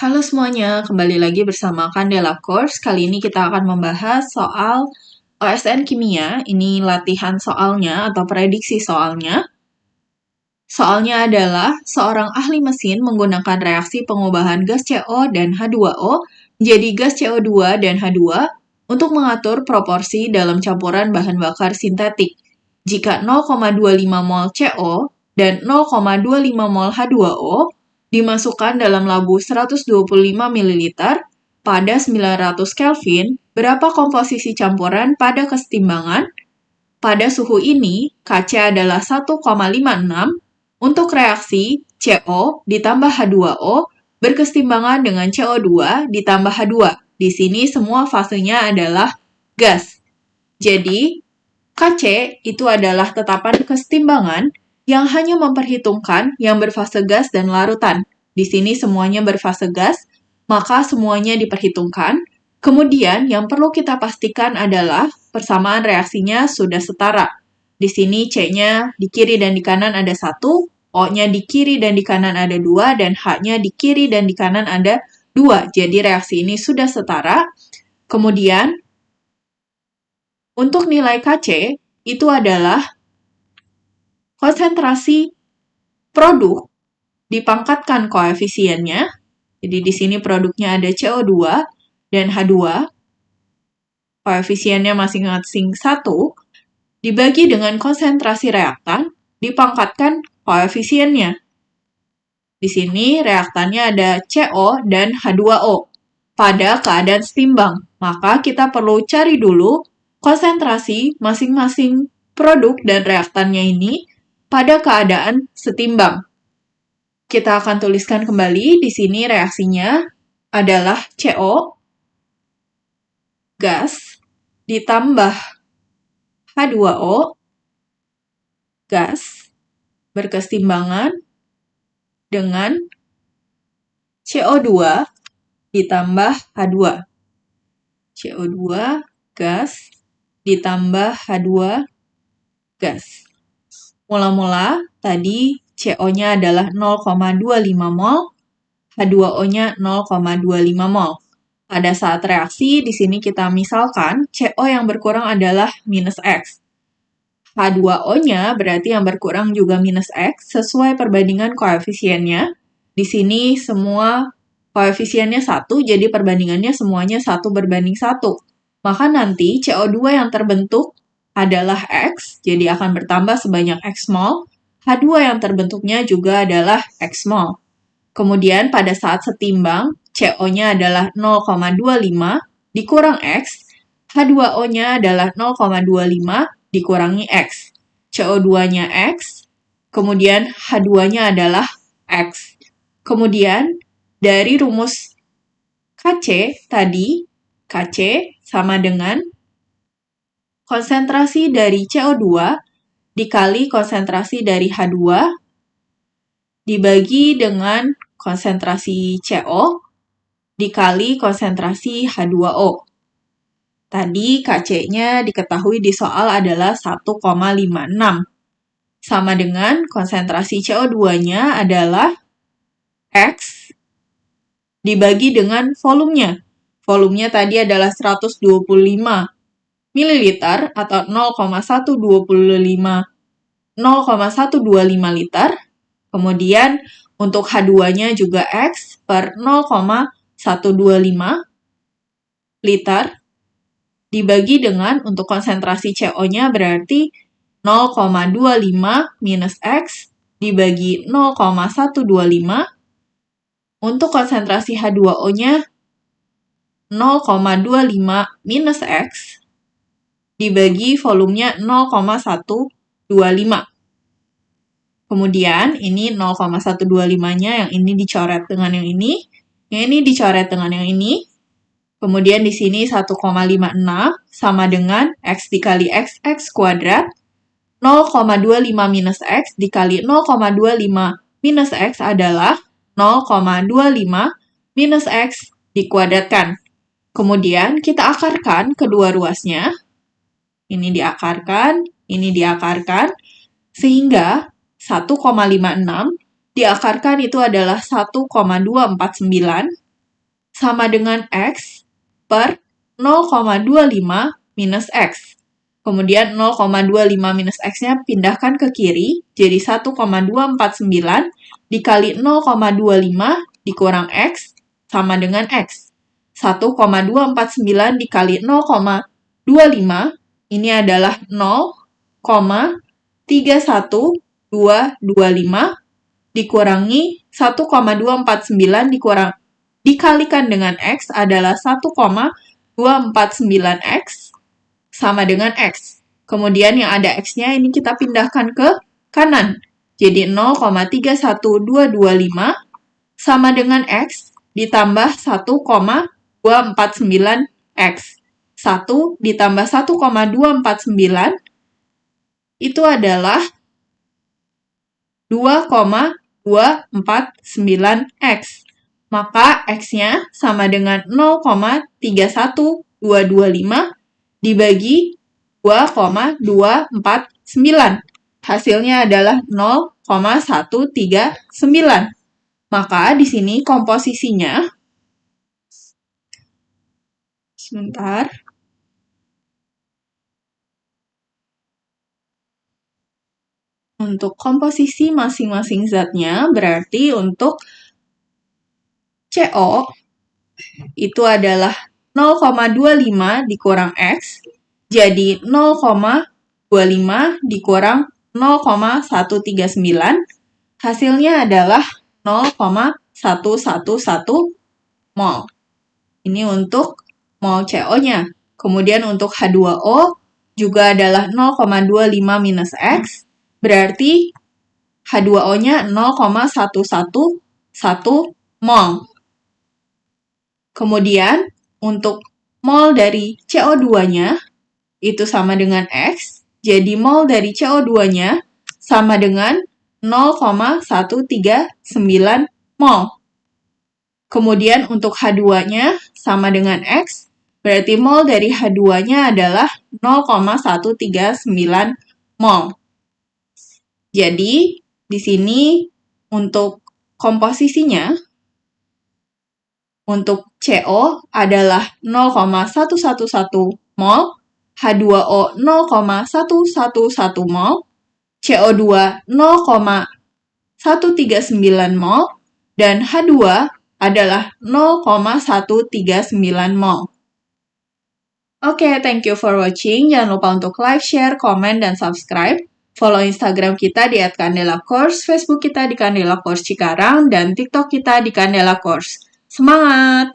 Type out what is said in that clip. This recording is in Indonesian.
Halo semuanya, kembali lagi bersama Candela Course. Kali ini kita akan membahas soal OSN Kimia. Ini latihan soalnya atau prediksi soalnya. Soalnya adalah seorang ahli mesin menggunakan reaksi pengubahan gas CO dan H2O menjadi gas CO2 dan H2 untuk mengatur proporsi dalam campuran bahan bakar sintetik. Jika 0,25 mol CO dan 0,25 mol H2O dimasukkan dalam labu 125 ml pada 900 Kelvin, berapa komposisi campuran pada kesetimbangan? Pada suhu ini, Kc adalah 1,56 untuk reaksi CO ditambah H2O berkesetimbangan dengan CO2 ditambah H2. Di sini semua fasenya adalah gas. Jadi, Kc itu adalah tetapan kesetimbangan yang hanya memperhitungkan yang berfase gas dan larutan. Di sini semuanya berfase gas, maka semuanya diperhitungkan. Kemudian yang perlu kita pastikan adalah persamaan reaksinya sudah setara. Di sini C-nya di kiri dan di kanan ada 1, O-nya di kiri dan di kanan ada 2, dan H-nya di kiri dan di kanan ada 2. Jadi reaksi ini sudah setara. Kemudian, untuk nilai Kc itu adalah konsentrasi produk dipangkatkan koefisiennya. Jadi di sini produknya ada CO2 dan H2. Koefisiennya masing-masing 1 dibagi dengan konsentrasi reaktan dipangkatkan koefisiennya. Di sini reaktannya ada CO dan H2O pada keadaan setimbang. Maka kita perlu cari dulu konsentrasi masing-masing produk dan reaktannya ini pada keadaan setimbang. Kita akan tuliskan kembali. Di sini reaksinya adalah CO, gas, ditambah H2O, gas, berkesetimbangan dengan CO2 ditambah H2. CO2, gas, ditambah H2, gas. Mula-mula, tadi CO-nya adalah 0,25 mol, H2O-nya 0,25 mol. Pada saat reaksi, di sini kita misalkan CO yang berkurang adalah minus X. H2O-nya berarti yang berkurang juga minus X sesuai perbandingan koefisiennya. Di sini semua koefisiennya 1, jadi perbandingannya semuanya 1:1. Maka nanti CO2 yang terbentuk adalah X, jadi akan bertambah sebanyak X mol. H2 yang terbentuknya juga adalah X mol. Kemudian pada saat setimbang, CO-nya adalah 0,25 dikurang X, H2O-nya adalah 0,25 dikurangi X. CO2-nya X, kemudian H2-nya adalah X. Kemudian dari rumus Kc tadi, Kc sama dengan konsentrasi dari CO2 dikali konsentrasi dari H2 dibagi dengan konsentrasi CO dikali konsentrasi H2O. Tadi Kc-nya diketahui di soal adalah 1,56. Sama dengan konsentrasi CO2-nya adalah X dibagi dengan volumenya. Volumenya tadi adalah 125 ml atau 0,125 liter. Kemudian untuk H2-nya juga X per 0,125 liter dibagi dengan untuk konsentrasi CO-nya berarti 0,25 minus X dibagi 0,125. Untuk konsentrasi H2O-nya 0,25 minus X dibagi volumenya 0,125. Kemudian ini 0,125-nya yang ini dicoret dengan yang ini dicoret dengan yang ini. Kemudian di sini 1,56 sama dengan X dikali X kuadrat. 0,25 minus X dikali 0,25 minus X adalah 0,25 minus X dikuadratkan. Kemudian kita akarkan kedua ruasnya. Ini diakarkan, sehingga 1,56 diakarkan itu adalah 1,249 sama dengan X per 0,25 minus X. Kemudian 0,25 minus X-nya pindahkan ke kiri, jadi 1,249 dikali 0,25 dikurang X sama dengan X. 1,249 dikali 0,25, ini adalah 0,31225 dikurangi 1,249 dikalikan dengan X adalah 1,249X sama dengan X. Kemudian yang ada X-nya ini kita pindahkan ke kanan. Jadi 0,31225 sama dengan X ditambah 1,249X. 1 ditambah 1,249 itu adalah 2,249X. Maka X-nya sama dengan 0,31225 dibagi 2,249. Hasilnya adalah 0,139. Maka di sini komposisinya, sebentar. Untuk komposisi masing-masing zatnya, berarti untuk CO itu adalah 0,25 dikurang X, jadi 0,25 dikurang 0,139, hasilnya adalah 0,111 mol. Ini untuk mol CO-nya. Kemudian untuk H2O juga adalah 0,25 minus X, berarti H2O-nya 0,111 mol. Kemudian, untuk mol dari CO2-nya, itu sama dengan X, jadi mol dari CO2-nya sama dengan 0,139 mol. Kemudian, untuk H2-nya sama dengan X, berarti mol dari H2-nya adalah 0,139 mol. Jadi, di sini untuk komposisinya, untuk CO adalah 0,111 mol, H2O 0,111 mol, CO2 0,139 mol, dan H2 adalah 0,139 mol. Oke, thank you for watching. Jangan lupa untuk like, share, komen, dan subscribe. Follow Instagram kita di @Candela_Course, Facebook kita di Candela Course Cikarang, dan TikTok kita di Candela Course. Semangat!